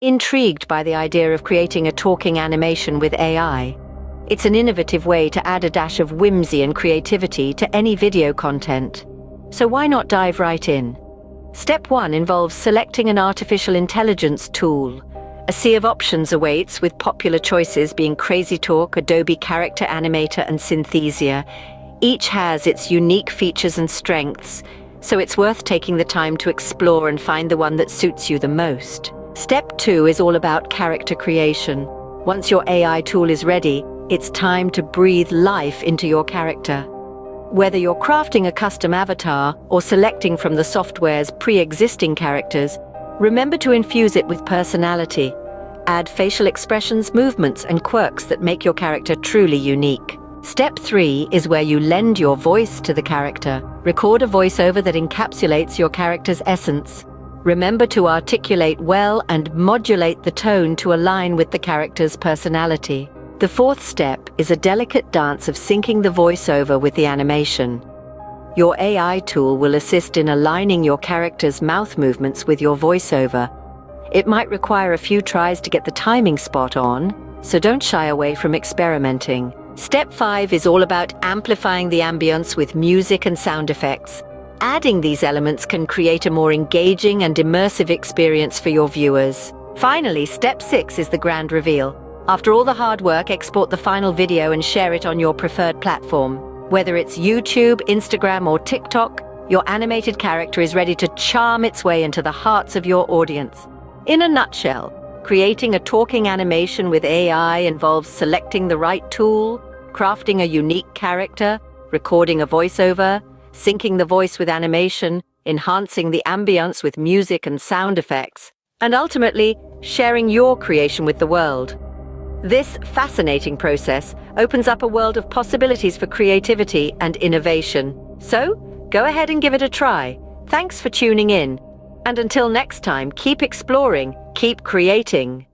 Intrigued by the idea of creating a talking animation with AI? It's an innovative way to add a dash of whimsy and creativity to any video content. So why not dive right in? Step 1 involves selecting an artificial intelligence tool. A sea of options awaits, with popular choices being Crazy Talk, Adobe Character Animator, and Synthesia. Each has its unique features and strengths, so it's worth taking the time to explore and find the one that suits you the most. Step 2 is all about character creation. Once your AI tool is ready, it's time to breathe life into your character. Whether you're crafting a custom avatar or selecting from the software's pre-existing characters, remember to infuse it with personality. Add facial expressions, movements, and quirks that make your character truly unique. Step 3 is where you lend your voice to the character. Record a voiceover that encapsulates your character's essence. Remember to articulate well and modulate the tone to align with the character's personality. The 4th step is a delicate dance of syncing the voiceover with the animation. Your AI tool will assist in aligning your character's mouth movements with your voiceover. It might require a few tries to get the timing spot on, so don't shy away from experimenting. Step 5 is all about amplifying the ambience with music and sound effects. Adding these elements can create a more engaging and immersive experience for your viewers. Finally, step 6 is the grand reveal. After all the hard work, export the final video and share it on your preferred platform. Whether it's YouTube, Instagram, or TikTok, your animated character is ready to charm its way into the hearts of your audience. In a nutshell, creating a talking animation with AI involves selecting the right tool, crafting a unique character, recording a voiceover, syncing the voice with animation, enhancing the ambience with music and sound effects, and ultimately, sharing your creation with the world. This fascinating process opens up a world of possibilities for creativity and innovation. So, go ahead and give it a try. Thanks for tuning in. And until next time, keep exploring, keep creating.